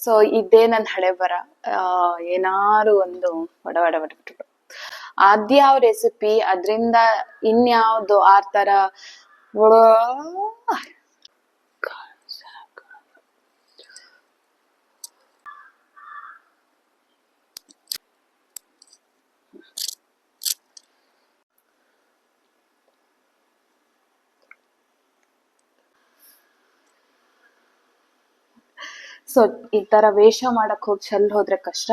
So ಇದೇ ನನ್ನ ಹಣೆ ಬರ. ಏನಾರು ಒಂದು ಹೊಡಬಿಟ್ಟು ಅದ್ಯಾವ ರೆಸಿಪಿ ಅದ್ರಿಂದ ಇನ್ಯಾವ್ದು ಆ ತರ ಸೊ ಈ ತರ ವೇಷ ಮಾಡಕ್ ಹೋಗಿ ಚೆಲ್ ಹೋದ್ರೆ ಕಷ್ಟ.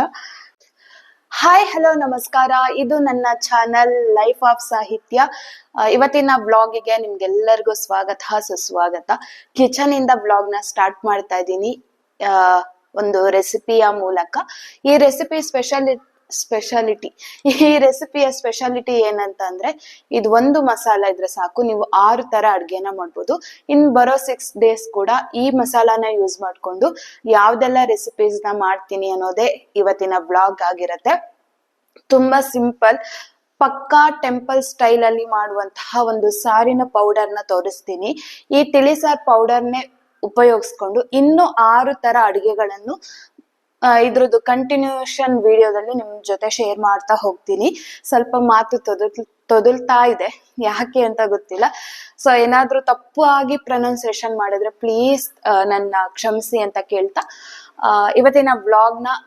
ಹಾಯ್ ಹಲೋ ನಮಸ್ಕಾರ, ಇದು ನನ್ನ ಚಾನಲ್ ಲೈಫ್ ಆಫ್ ಸಾಹಿತ್ಯ. ಇವತ್ತಿನ ವ್ಲಾಗಿಗೆ ನಿಮ್ಗೆಲ್ಲರಿಗೂ ಸ್ವಾಗತ ಸುಸ್ವಾಗತ. ಕಿಚನ್ ಇಂದ ವ್ಲಾಗ್ ನ ಸ್ಟಾರ್ಟ್ ಮಾಡ್ತಾ ಇದ್ದೀನಿ ಒಂದು ರೆಸಿಪಿಯ ಮೂಲಕ. ಈ ರೆಸಿಪಿ ಈ ರೆಸಿಪಿಯ ಸ್ಪೆಷಾಲಿಟಿ ಏನಂತಂದ್ರೆ, ಇದು ಒಂದು ಮಸಾಲ ಇದ್ರೆ ಸಾಕು, ನೀವು 6 ತರ ಅಡ್ಗೆನ ಮಾಡ್ಬೋದು. ಇನ್ ಬರೋ 6 days ಕೂಡ ಈ ಮಸಾಲಾನ ಯೂಸ್ ಮಾಡ್ಕೊಂಡು ಯಾವ್ದೆಲ್ಲ ರೆಸಿಪೀಸ್ ನ ಮಾಡ್ತೀನಿ ಅನ್ನೋದೇ ಇವತ್ತಿನ ವ್ಲಾಗ್ ಆಗಿರತ್ತೆ. ತುಂಬಾ ಸಿಂಪಲ್, ಪಕ್ಕಾ ಟೆಂಪಲ್ ಸ್ಟೈಲ್ ಅಲ್ಲಿ ಮಾಡುವಂತಹ ಒಂದು ಸಾರಿನ ಪೌಡರ್ ನ ತೋರಿಸ್ತೀನಿ. ಈ ತಿಳಿಸಾರ್ ಪೌಡರ್ನೇ ಉಪಯೋಗಿಸ್ಕೊಂಡು ಇನ್ನೂ 6 ತರ ಅಡಿಗೆಗಳನ್ನು ಇದ್ರದ್ದು ಕಂಟಿನ್ಯೂಷನ್ ವಿಡಿಯೋದಲ್ಲಿ ನಿಮ್ ಜೊತೆ ಶೇರ್ ಮಾಡ್ತಾ ಹೋಗ್ತೀನಿ. ಸ್ವಲ್ಪ ಮಾತು ತೊದಲ್ತಾ ಇದೆ, ಯಾಕೆ ಅಂತ ಗೊತ್ತಿಲ್ಲ. ಸೊ ಏನಾದ್ರೂ ತಪ್ಪು ಆಗಿ ಪ್ರೊನೌನ್ಸಿಯೇಷನ್ ಮಾಡಿದ್ರೆ ಪ್ಲೀಸ್ ನನ್ನ ಕ್ಷಮಿಸಿ ಅಂತ ಕೇಳ್ತಾ ಇವತ್ತಿನ ವ್ಲಾಗ್ ನ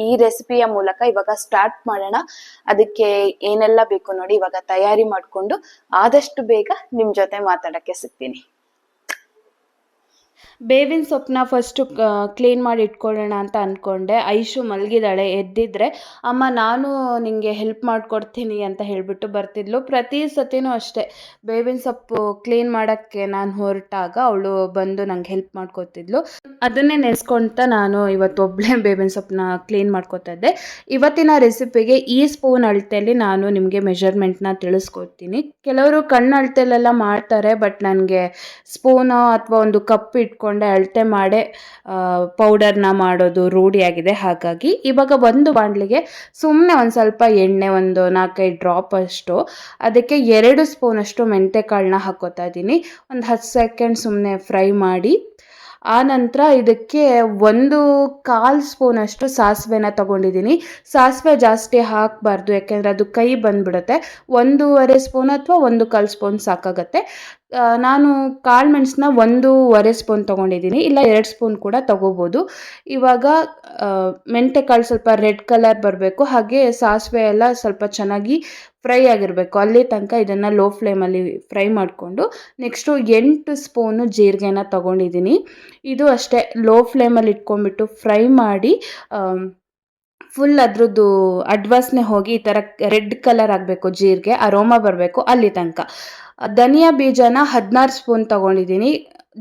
ಈ ರೆಸಿಪಿಯ ಮೂಲಕ ಇವಾಗ ಸ್ಟಾರ್ಟ್ ಮಾಡೋಣ. ಅದಕ್ಕೆ ಏನೆಲ್ಲ ಬೇಕು ನೋಡಿ ಇವಾಗ ತಯಾರಿ ಮಾಡ್ಕೊಂಡು ಆದಷ್ಟು ಬೇಗ ನಿಮ್ ಜೊತೆ ಮಾತಾಡಕ್ಕೆ ಸಿಗ್ತೀನಿ. ಬೇವಿನ ಸೊಪ್ಪನ್ನ ಫಸ್ಟು ಕ್ಲೀನ್ ಮಾಡಿ ಇಟ್ಕೊಳ್ಳೋಣ ಅಂತ ಅಂದ್ಕೊಂಡೆ. ಐಶು ಮಲಗಿದಾಳೆ, ಎದ್ದಿದ್ರೆ ಅಮ್ಮ ನಾನು ನಿಂಗೆ ಹೆಲ್ಪ್ ಮಾಡಿಕೊಡ್ತೀನಿ ಅಂತ ಹೇಳಿಬಿಟ್ಟು ಬರ್ತಿದ್ಲು. ಪ್ರತಿ ಸತಿನೂ ಅಷ್ಟೇ, ಬೇವಿನ ಸೊಪ್ಪು ಕ್ಲೀನ್ ಮಾಡೋಕ್ಕೆ ನಾನು ಹೊರಟಾಗ ಅವಳು ಬಂದು ನಂಗೆ ಹೆಲ್ಪ್ ಮಾಡ್ಕೊತಿದ್ಲು. ಅದನ್ನೇ ನೆನೆಸ್ಕೊಳ್ತಾ ನಾನು ಇವತ್ತು ಒಬ್ಬಳೇ ಬೇವಿನ ಸೊಪ್ಪನ್ನ ಕ್ಲೀನ್ ಮಾಡ್ಕೊತಾ ಇದ್ದೆ. ಇವತ್ತಿನ ರೆಸಿಪಿಗೆ ಈ ಸ್ಪೂನ್ ಅಳತೆಯಲ್ಲಿ ನಾನು ನಿಮಗೆ ಮೆಜರ್ಮೆಂಟ್ನ ತಿಳಿಸ್ಕೊಡ್ತೀನಿ. ಕೆಲವರು ಕಣ್ಣು ಅಳತೆಯಲ್ಲೆಲ್ಲ ಮಾಡ್ತಾರೆ, ಬಟ್ ನನಗೆ ಸ್ಪೂನು ಅಥವಾ ಒಂದು ಕಪ್ ಇಟ್ಕೊಂಡೆ ಅಳತೆ ಮಾಡೇ ಪೌಡರ್ನ ಮಾಡೋದು ರೂಢಿಯಾಗಿದೆ. ಹಾಗಾಗಿ ಇವಾಗ ಒಂದು ಬಾಣಲಿಗೆ ಸುಮ್ಮನೆ ಒಂದು ಸ್ವಲ್ಪ ಎಣ್ಣೆ, ಒಂದು 4-5 ಡ್ರಾಪ್ ಅಷ್ಟು, ಅದಕ್ಕೆ 2 ಸ್ಪೂನ್ ಅಷ್ಟು ಮೆಂತೆಕಾಳನ್ನ ಹಾಕೋತಾ ಇದ್ದೀನಿ. ಒಂದು 10 ಸೆಕೆಂಡ್ ಸುಮ್ಮನೆ ಫ್ರೈ ಮಾಡಿ ಆ ನಂತರ ಇದಕ್ಕೆ 1/4 ಸ್ಪೂನ್ ಅಷ್ಟು ಸಾಸಿವೆನ ತಗೊಂಡಿದ್ದೀನಿ. ಸಾಸಿವೆ ಜಾಸ್ತಿ ಹಾಕಬಾರ್ದು, ಯಾಕೆಂದರೆ ಅದು ಕೈ ಬಂದ್ಬಿಡುತ್ತೆ. 1/2 ಸ್ಪೂನ್ ಅಥವಾ 1/4 ಸ್ಪೂನ್ ಸಾಕಾಗತ್ತೆ. ನಾನು ಕಾಳು ಮೆಣಸನ್ನ 1/2 ಸ್ಪೂನ್ ತೊಗೊಂಡಿದ್ದೀನಿ, ಇಲ್ಲ 2 ಸ್ಪೂನ್ ಕೂಡ ತೊಗೋಬೋದು. ಇವಾಗ ಮೆಂತೆಕಾಳು ಸ್ವಲ್ಪ ರೆಡ್ ಕಲರ್ ಬರಬೇಕು, ಹಾಗೆ ಸಾಸಿವೆ ಎಲ್ಲ ಸ್ವಲ್ಪ ಚೆನ್ನಾಗಿ ಫ್ರೈ ಆಗಿರಬೇಕು. ಅಲ್ಲಿ ತನಕ ಇದನ್ನು ಲೋ ಫ್ಲೇಮಲ್ಲಿ ಫ್ರೈ ಮಾಡಿಕೊಂಡು ನೆಕ್ಸ್ಟು 8 ಸ್ಪೂನು ಜೀರಿಗೆನ ತೊಗೊಂಡಿದ್ದೀನಿ. ಇದು ಅಷ್ಟೇ ಲೋ ಫ್ಲೇಮಲ್ಲಿ ಇಟ್ಕೊಂಡ್ಬಿಟ್ಟು ಫ್ರೈ ಮಾಡಿ ಫುಲ್ ಅದ್ರದ್ದು ಅಡ್ವಾಸನೆ ಹೋಗಿ ಈ ಥರ ರೆಡ್ ಕಲರ್ ಆಗಬೇಕು, ಜೀರಿಗೆ ಅರೋಮ ಬರಬೇಕು ಅಲ್ಲಿ ತನಕ. ಧನಿಯಾ ಬೀಜನ 16 ಸ್ಪೂನ್ ತೊಗೊಂಡಿದ್ದೀನಿ.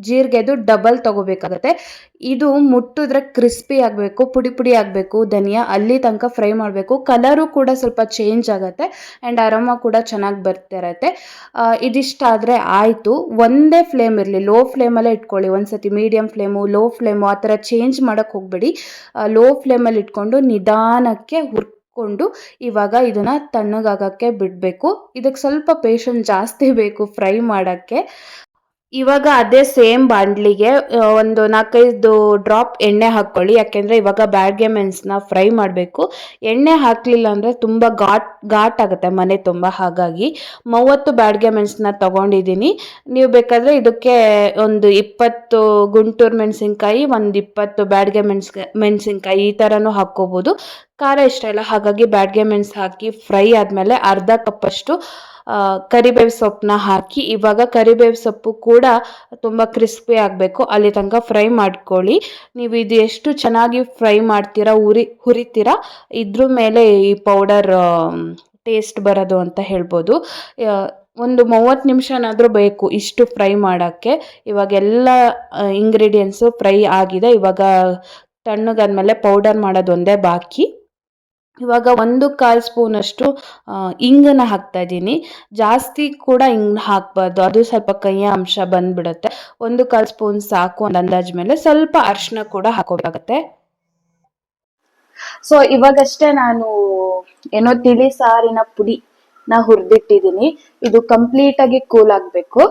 ಜೀರಿಗೆದು ಡಬಲ್ ತೊಗೋಬೇಕಾಗತ್ತೆ. ಇದು ಮುಟ್ಟಿದ್ರೆ ಕ್ರಿಸ್ಪಿ ಆಗಬೇಕು, ಪುಡಿ ಪುಡಿ ಆಗಬೇಕು ಧನಿಯಾ, ಅಲ್ಲಿ ತನಕ ಫ್ರೈ ಮಾಡಬೇಕು. ಕಲರು ಕೂಡ ಸ್ವಲ್ಪ ಚೇಂಜ್ ಆಗುತ್ತೆ ಆ್ಯಂಡ್ ಅರೋಮ ಕೂಡ ಚೆನ್ನಾಗಿ ಬರ್ತಿರತ್ತೆ. ಇದಿಷ್ಟಾದರೆ ಆಯಿತು. ಒಂದೇ ಫ್ಲೇಮ್ ಇರಲಿ, ಲೋ ಫ್ಲೇಮಲ್ಲೇ ಇಟ್ಕೊಳ್ಳಿ. ಒಂದ್ಸತಿ ಮೀಡಿಯಮ್ ಫ್ಲೇಮು, ಲೋ ಫ್ಲೇಮು ಆ ಥರ ಚೇಂಜ್ ಮಾಡೋಕ್ಕೆ ಹೋಗಬೇಡಿ. ಲೋ ಫ್ಲೇಮಲ್ಲಿ ಇಟ್ಕೊಂಡು ನಿಧಾನಕ್ಕೆ ಕೊಂಡು ಇವಾಗ ಇದನ್ನು ತಣ್ಣಗಾಗಕ್ಕೆ ಬಿಡಬೇಕು. ಇದಕ್ಕೆ ಸ್ವಲ್ಪ ಪೇಷನ್ಸ್ ಜಾಸ್ತಿ ಬೇಕು ಫ್ರೈ ಮಾಡೋಕ್ಕೆ. ಇವಾಗ ಅದೇ ಸೇಮ್ ಬಾಣಲಿಗೆ ಒಂದು 4-5 ಡ್ರಾಪ್ ಎಣ್ಣೆ ಹಾಕ್ಕೊಳ್ಳಿ, ಯಾಕೆಂದರೆ ಇವಾಗ ಬ್ಯಾಡ್ಗೆ ಮೆಣಸನ್ನ ಫ್ರೈ ಮಾಡಬೇಕು. ಎಣ್ಣೆ ಹಾಕಲಿಲ್ಲ ಅಂದರೆ ತುಂಬ ಘಾಟ್ ಆಗುತ್ತೆ ಮನೆ ತುಂಬ. ಹಾಗಾಗಿ 30 ಬ್ಯಾಡ್ಗೆ ಮೆಣಸನ್ನ ತೊಗೊಂಡಿದ್ದೀನಿ. ನೀವು ಬೇಕಾದರೆ ಇದಕ್ಕೆ ಒಂದು 20 ಗುಂಟೂರು ಮೆಣಸಿನ್ಕಾಯಿ, ಒಂದು 20 ಬ್ಯಾಡ್ಗೆ ಮೆಣಸಿನ್ಕಾಯಿ ಈ ಥರನೂ ಹಾಕ್ಕೋಬೋದು. ಖಾರ ಇಷ್ಟ ಇಲ್ಲ, ಹಾಗಾಗಿ ಬ್ಯಾಡ್ಗೆ ಮೆಣಸು ಹಾಕಿ ಫ್ರೈ ಆದಮೇಲೆ ಅರ್ಧ ಕಪ್ಪಷ್ಟು ಕರಿಬೇವು ಸೊಪ್ಪನ್ನ ಹಾಕಿ, ಇವಾಗ ಕರಿಬೇವು ಸೊಪ್ಪು ಕೂಡ ತುಂಬ ಕ್ರಿಸ್ಪಿ ಆಗಬೇಕು, ಅಲ್ಲಿ ತನಕ ಫ್ರೈ ಮಾಡ್ಕೊಳ್ಳಿ. ನೀವು ಇದು ಎಷ್ಟು ಚೆನ್ನಾಗಿ ಫ್ರೈ ಮಾಡ್ತೀರಾ, ಹುರಿತೀರಾ, ಇದ್ರ ಮೇಲೆ ಈ ಪೌಡರ್ ಟೇಸ್ಟ್ ಬರೋದು ಅಂತ ಹೇಳ್ಬೋದು. ಒಂದು 30 ನಿಮಿಷನಾದರೂ ಬೇಕು ಇಷ್ಟು ಫ್ರೈ ಮಾಡೋಕ್ಕೆ. ಇವಾಗೆಲ್ಲ ಇಂಗ್ರೀಡಿಯೆಂಟ್ಸು ಫ್ರೈ ಆಗಿದೆ. ಇವಾಗ ತಣ್ಣಗಾದ್ಮೇಲೆ ಪೌಡರ್ ಮಾಡೋದು ಒಂದೇ ಬಾಕಿ. ಇವಾಗ 1/4 ಸ್ಪೂನಷ್ಟು ಇಂಗನ್ನ ಹಾಕ್ತಾಯಿದ್ದೀನಿ. ಜಾಸ್ತಿ ಕೂಡ ಇಂಗನ್ನ ಹಾಕಬಾರ್ದು, ಅದು ಸ್ವಲ್ಪ ಕಹಿಯ ಅಂಶ ಬಂದುಬಿಡುತ್ತೆ. 1/4 ಸ್ಪೂನ್ ಸಾಕು ಒಂದು ಅಂದಾಜ್ ಮೇಲೆ. ಸ್ವಲ್ಪ ಅರಿಶಿನ ಕೂಡ ಹಾಕೋಬೇಕಾಗತ್ತೆ. ಸೊ ಇವಾಗಷ್ಟೇ ನಾನು ಏನೋ ತಿಳಿ ಸಾರಿನ ಪುಡಿ ಹುರಿದಿಟ್ಟಿದ್ದೀನಿ. ಇದು ಕಂಪ್ಲೀಟ್ ಆಗಿ ಕೂಲ್ ಆಗಬೇಕು.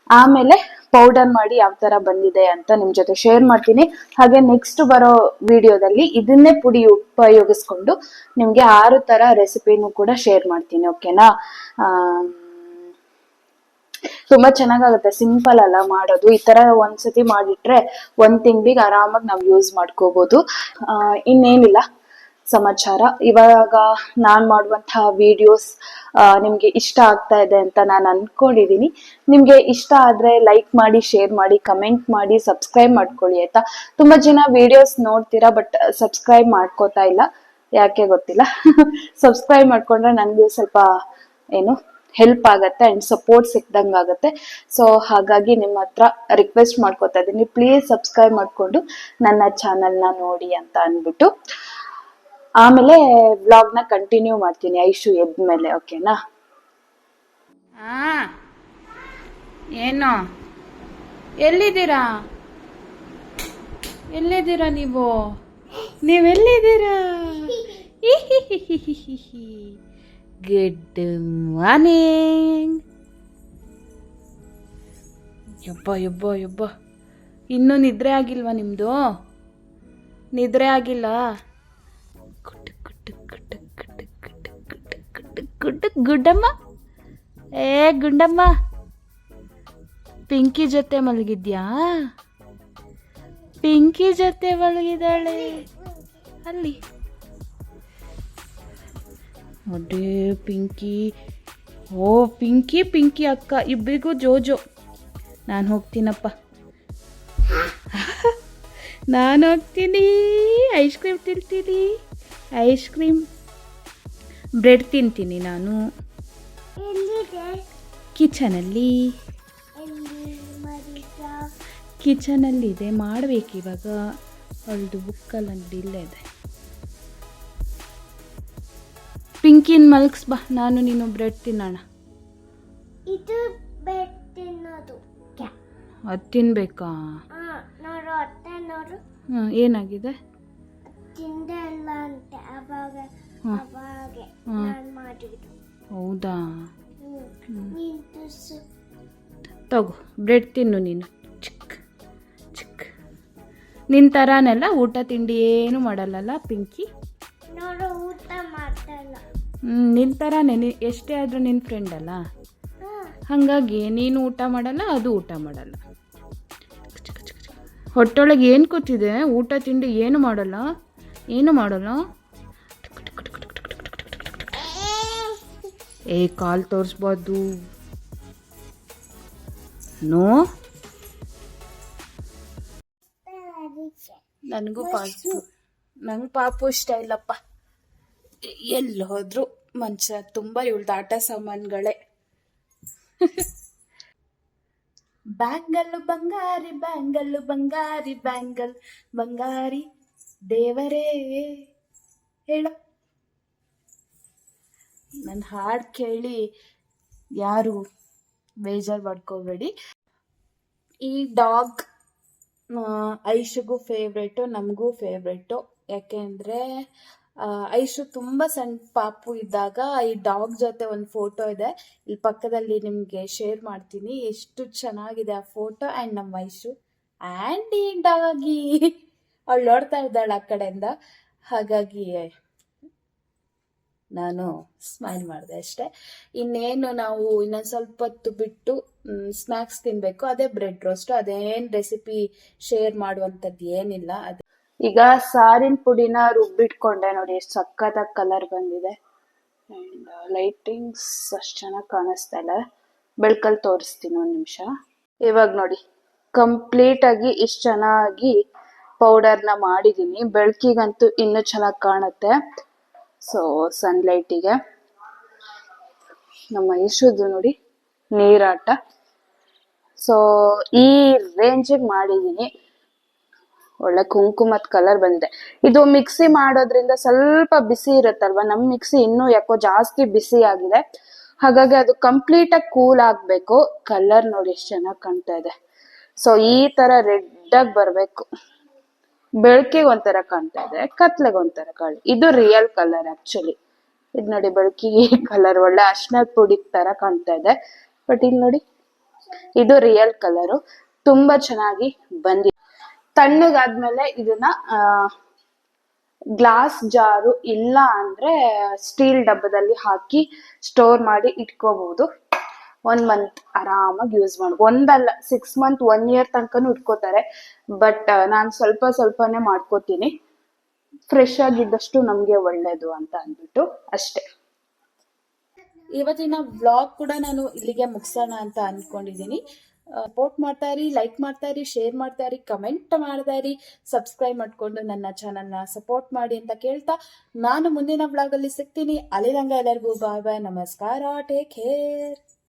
ಆಮೇಲೆ ಪೌಡರ್ ಮಾಡಿ ಯಾವ ತರ ಬಂದಿದೆ ಅಂತ ನಿಮ್ ಜೊತೆ ಶೇರ್ ಮಾಡ್ತೀನಿ. ಹಾಗೆ ನೆಕ್ಸ್ಟ್ ಬರೋ ವಿಡಿಯೋದಲ್ಲಿ ಇದನ್ನೇ ಪುಡಿ ಉಪಯೋಗಿಸ್ಕೊಂಡು ನಿಮ್ಗೆ 6 ತರ ರೆಸಿಪಿನೂ ಕೂಡ ಶೇರ್ ಮಾಡ್ತೀನಿ. ಓಕೆನಾ? ತುಂಬಾ ಚೆನ್ನಾಗಾಗುತ್ತೆ, ಸಿಂಪಲ್ ಅಲ್ಲ ಮಾಡೋದು. ಈ ತರ ಒಂದ್ಸತಿ ಮಾಡಿಟ್ರೆ 1 ತಿಂಗಳಿಗೆ ಆರಾಮಾಗಿ ನಾವು ಯೂಸ್ ಮಾಡ್ಕೋಬಹುದು. ಇನ್ನೇನಿಲ್ಲ ಸಮಾಚಾರ. ಇವಾಗ ನಾನ್ ಮಾಡುವಂತಹ ವಿಡಿಯೋಸ್ ನಿಮ್ಗೆ ಇಷ್ಟ ಆಗ್ತಾ ಇದೆ ಅಂತ ನಾನು ಅನ್ಕೊಂಡಿದೀನಿ. ನಿಮ್ಗೆ ಇಷ್ಟ ಆದ್ರೆ ಲೈಕ್ ಮಾಡಿ, ಶೇರ್ ಮಾಡಿ, ಕಮೆಂಟ್ ಮಾಡಿ, ಸಬ್ಸ್ಕ್ರೈಬ್ ಮಾಡ್ಕೊಳ್ಳಿ ಆಯ್ತಾ. ತುಂಬಾ ಜನ ವಿಡಿಯೋಸ್ ನೋಡ್ತೀರಾ ಬಟ್ ಸಬ್ಸ್ಕ್ರೈಬ್ ಮಾಡ್ಕೋತಾ ಇಲ್ಲ, ಯಾಕೆ ಗೊತ್ತಿಲ್ಲ. ಸಬ್ಸ್ಕ್ರೈಬ್ ಮಾಡ್ಕೊಂಡ್ರೆ ನನ್ಗೂ ಸ್ವಲ್ಪ ಏನು ಹೆಲ್ಪ್ ಆಗತ್ತೆ ಅಂಡ್ ಸಪೋರ್ಟ್ ಸಿಕ್ದಂಗ ಆಗತ್ತೆ. ಸೊ ಹಾಗಾಗಿ ನಿಮ್ಮ ಹತ್ರ ರಿಕ್ವೆಸ್ಟ್ ಮಾಡ್ಕೋತಾ ಇದ್ದೀನಿ, ಪ್ಲೀಸ್ ಸಬ್ಸ್ಕ್ರೈಬ್ ಮಾಡ್ಕೊಂಡು ನನ್ನ ಚಾನೆಲ್ ನ ನೋಡಿ ಅಂತ ಅನ್ಬಿಟ್ಟು. ಆಮೇಲೆ ವ್ಲಾಗ್ ನ ಕಂಟಿನ್ಯೂ ಮಾಡ್ತೀನಿ ಐಶು ಎದ್ಮೇಲೆ. ಓಕೆನಾ? ಏನು ಎಲ್ಲಿದ್ದೀರಾ? ಎಲ್ಲಿದ್ದೀರಾ ನೀವೆಲ್ಲಿದ್ದೀರಾ? Good morning. ಯಬ್ಬ ಇನ್ನೂ ನಿದ್ರೆ ಆಗಿಲ್ವಾ ನಿಮ್ದು? ನಿದ್ರೆ ಆಗಿಲ್ಲ? ಗುಡ್ಡಮ್ಮ, ಗುಂಡಮ್ಮ, ಪಿಂಕಿ ಜೊತೆ ಮಲಗಿದ್ಯಾ? ಪಿಂಕಿ ಜೊತೆ ಮಲಗಿದಾಳೆ ಅಲ್ಲಿ. ಅದೇ ಪಿಂಕಿ. ಓ ಪಿಂಕಿ ಅಕ್ಕ ಇಬ್ಬರಿಗೂ ಜೋಜೋ. ನಾನು ಹೋಗ್ತೀನಪ್ಪ, ನಾನು ಹೋಗ್ತೀನಿ. ಐಸ್ ಕ್ರೀಮ್ ತಿಂತೀನಿ, ಐಸ್ ಕ್ರೀಮ್ ಬ್ರೆಡ್ ತಿಂತೀನಿ ನಾನು. ಕಿಚನಲ್ಲಿದೆ, ಮಾಡಬೇಕಿವಾಗ. ಅವಳದು ಬುಕ್ಕಲ್ಲಿ ಇಲ್ಲೇ ಇದೆ. ಪಿಂಕಿನ್ ಮಲ್ಕ್ಸ್ ಬಾ, ನಾನು ನೀನು ಬ್ರೆಡ್ ತಿನ್ನೋಣ. ಇದು ಬ್ರೆಡ್ ತಿನ್ನೋದು. ಅದು ತಿನ್ಬೇಕಾ? ನೋಡು ಅತ್ತೆ, ನೋಡು ಏನಾಗಿದೆ? ತಿಂದೆ ಇಲ್ಲ ಅಂತೆ ಅವಾಗ ನಾನು ಮಾಡಿದ್ದು. ಹೌದಾ? ನೀನು ತುಸು ತಗೋ ಬ್ರೆಡ್ ತಿನ್ನು ನೀನು. ಚಿಕ್ ನಿನ್ನ ಥರನೆಲ್ಲ ಊಟ ತಿಂಡಿ ಏನು ಮಾಡಲ್ಲಲ್ಲ ಪಿಂಕಿ? ನೋಡು ಊಟ ಮಾಡ್ತಲ್ಲ. ನಿನ್ನ ಥರನೇ, ಎಷ್ಟೇ ಆದರೂ ನಿನ್ನ ಫ್ರೆಂಡ್ ಅಲ್ಲ, ಹಾಗಾಗಿ ನೀನು ಊಟ ಮಾಡಲ್ಲ, ಅದು ಊಟ ಮಾಡಲ್ಲ. ಹೊಟ್ಟೊಳಗೆ ಏನು ಕೂತಿದೆ? ಊಟ ತಿಂಡಿ ಏನು ಮಾಡಲ್ಲ. ಕಾಲು ತೋರಿಸ್ಬಾರ್ದು. ನೋ, ನಂಗೆ ಪಾಪು ಇಷ್ಟ ಇಲ್ಲಪ್ಪ. ಎಲ್ಲಿ ಹೋದ್ರು ಮನುಷ್ಯ ತುಂಬ ಇವಳ್ದು ಆಟ ಸಾಮಾನುಗಳೇ. ಬ್ಯಾಂಗಲ್ಲು ಬಂಗಾರಿ, ಬ್ಯಾಂಗಲ್ಲು ಬಂಗಾರಿ, ಬಂಗಾರಿ ದೇವರೇ ಹೇಳು. ನನ್ನ ಹಾಡು ಕೇಳಿ ಯಾರು ಬೇಜಾರು ಮಾಡ್ಕೋಬೇಡಿ. ಈ ಡಾಗ್ ಐಶುಗೂ ಫೇವ್ರೇಟು, ನಮಗೂ ಫೇವ್ರೇಟು. ಯಾಕೆಂದರೆ ಐಶು ತುಂಬ ಸಣ್ಣ ಪಾಪು ಇದ್ದಾಗ ಈ ಡಾಗ್ ಜೊತೆ ಒಂದು ಫೋಟೋ ಇದೆ, ಇಲ್ಲಿ ಪಕ್ಕದಲ್ಲಿ ನಿಮಗೆ ಶೇರ್ ಮಾಡ್ತೀನಿ. ಎಷ್ಟು ಚೆನ್ನಾಗಿದೆ ಆ ಫೋಟೋ. ಆ್ಯಂಡ್ ನಮ್ಮ ಐಶು ಆ್ಯಂಡ್ ಈ ಡಾಗಿ ಅವಳು ನೋಡ್ತಾ ಇದ್ದಾಳೆ ಆ ಕಡೆಯಿಂದ, ಹಾಗಾಗಿ ನಾನು ಸ್ಮೈಲ್ ಮಾಡಿದೆ ಅಷ್ಟೆ. ಇನ್ನೇನು ನಾವು ಇನ್ನೊಂದು ಸ್ವಲ್ಪ ಹೊತ್ತು ಬಿಟ್ಟು ಸ್ನ್ಯಾಕ್ಸ್ ತಿನ್ನಬೇಕು. ಅದೇ ಬ್ರೆಡ್ ರೋಸ್ಟು. ಅದೇನು ರೆಸಿಪಿ ಶೇರ್ ಮಾಡುವಂಥದ್ದು ಏನಿಲ್ಲ. ಅದು ಈಗ ಸಾರಿನ ಪುಡಿನ ರುಬ್ಬಿಟ್ಕೊಂಡೆ ನೋಡಿ, ಎಷ್ಟು ಸಕ್ಕತ್ತಾಗಿ ಕಲರ್ ಬಂದಿದೆ. ಆ್ಯಂಡ್ ಲೈಟಿಂಗ್ಸ್ ಅಷ್ಟು ಚೆನ್ನಾಗಿ ಕಾಣಿಸ್ತಾ ಇಲ್ಲ, ಬೆಳಕಲ್ಲಿ ತೋರಿಸ್ತೀನಿ ಒಂದು ನಿಮಿಷ. ಇವಾಗ ನೋಡಿ ಕಂಪ್ಲೀಟಾಗಿ ಇಷ್ಟು ಚೆನ್ನಾಗಿ ಪೌಡರ್ನ ಮಾಡಿದ್ದೀನಿ. ಬೆಳಕಿಗಂತೂ ಇನ್ನೂ ಚೆನ್ನಾಗಿ ಕಾಣುತ್ತೆ. ಸೊ ಸನ್ಲೈಟಿಗೆ ನಮ್ಮ ಇಶುದು ನೋಡಿ ನೀರಾಟ. ಸೊ ಈ ರೇಂಜಿಗೆ ಮಾಡಿದ್ದೀನಿ. ಒಳ್ಳೆ ಕುಂಕುಮದ ಕಲರ್ ಬಂದಿದೆ. ಇದು ಮಿಕ್ಸಿ ಮಾಡೋದ್ರಿಂದ ಸ್ವಲ್ಪ ಬಿಸಿ ಇರುತ್ತಲ್ವಾ, ನಮ್ಮ ಮಿಕ್ಸಿ ಇನ್ನೂ ಯಾಕೋ ಜಾಸ್ತಿ ಬಿಸಿ ಆಗಿದೆ. ಹಾಗಾಗಿ ಅದು ಕಂಪ್ಲೀಟ್ ಆಗಿ ಕೂಲ್ ಆಗ್ಬೇಕು. ಕಲರ್ ನೋಡಿ ಎಷ್ಟು ಚೆನ್ನಾಗಿ ಕಾಣ್ತಾ ಇದೆ. ಸೊ ಈ ತರ ರೆಡ್ ಆಗಿ ಬರ್ಬೇಕು. ಬೆಳಕಿಗೆ ಒಂಥರ ಕಾಣ್ತಾ ಇದೆ, ಕತ್ಲೆಗೆ ಒಂಥರ ಕಾಣಿ. ಇದು ರಿಯಲ್ ಕಲರ್ ಆಕ್ಚುಲಿ. ಇದು ನೋಡಿ ಬೆಳಕಿಗೆ ಕಲರ್ ಒಳ್ಳೆ ಅರ್ಶಿನದ ಪುಡಿ ತರ ಕಾಣ್ತಾ ಇದೆ. ಬಟ್ ಇಲ್ಲಿ ನೋಡಿ ಇದು ರಿಯಲ್ ಕಲರು, ತುಂಬಾ ಚೆನ್ನಾಗಿ ಬಂದಿದೆ. ತಣ್ಣಗಾದ್ಮೇಲೆ ಇದನ್ನ ಗ್ಲಾಸ್ ಜಾರು ಇಲ್ಲ ಅಂದ್ರೆ ಸ್ಟೀಲ್ ಡಬ್ಬದಲ್ಲಿ ಹಾಕಿ ಸ್ಟೋರ್ ಮಾಡಿ ಇಟ್ಕೋಬಹುದು. 1 ಮಂತ್ ಆರಾಮಾಗಿ ಯೂಸ್ ಮಾಡ್ಬೋದು. ಒಂದಲ್ಲ 6 ಮಂತ್ 1 ಇಯರ್ ತನಕನೂ ಇಟ್ಕೋತಾರೆ. ಬಟ್ ನಾನು ಸ್ವಲ್ಪನೇ ಮಾಡ್ಕೋತೀನಿ. ಫ್ರೆಶ್ ಆಗಿದ್ದಷ್ಟು ನಮ್ಗೆ ಒಳ್ಳೇದು ಅಂತ ಅಂದ್ಬಿಟ್ಟು ಅಷ್ಟೇ. ಇವತ್ತಿನ ವ್ಲಾಗ್ ಕೂಡ ನಾನು ಇಲ್ಲಿಗೆ ಮುಗಿಸೋಣ ಅಂತ ಅಂದ್ಕೊಂಡಿದ್ದೀನಿ. ಸಪೋರ್ಟ್ ಮಾಡ್ತಾ ಇರಿ, ಲೈಕ್ ಮಾಡ್ತಾ ಇರಿ, ಶೇರ್ ಮಾಡ್ತಾ ಇರಿ, ಕಮೆಂಟ್ ಮಾಡ್ತಾ ಇರಿ, ಸಬ್ಸ್ಕ್ರೈಬ್ ಮಾಡಿಕೊಂಡು ನನ್ನ ಚಾನಲ್ನ ಸಪೋರ್ಟ್ ಮಾಡಿ ಅಂತ ಕೇಳ್ತಾ ನಾನು ಮುಂದಿನ ವ್ಲಾಗಲ್ಲಿ ಸಿಗ್ತೀನಿ. ಅಲ್ಲಿರಂಗ ಎಲ್ಲರಿಗೂ ಬಾಯ್ ಬಾಯ್, ನಮಸ್ಕಾರ, ಟೇಕ್ ಕೇರ್.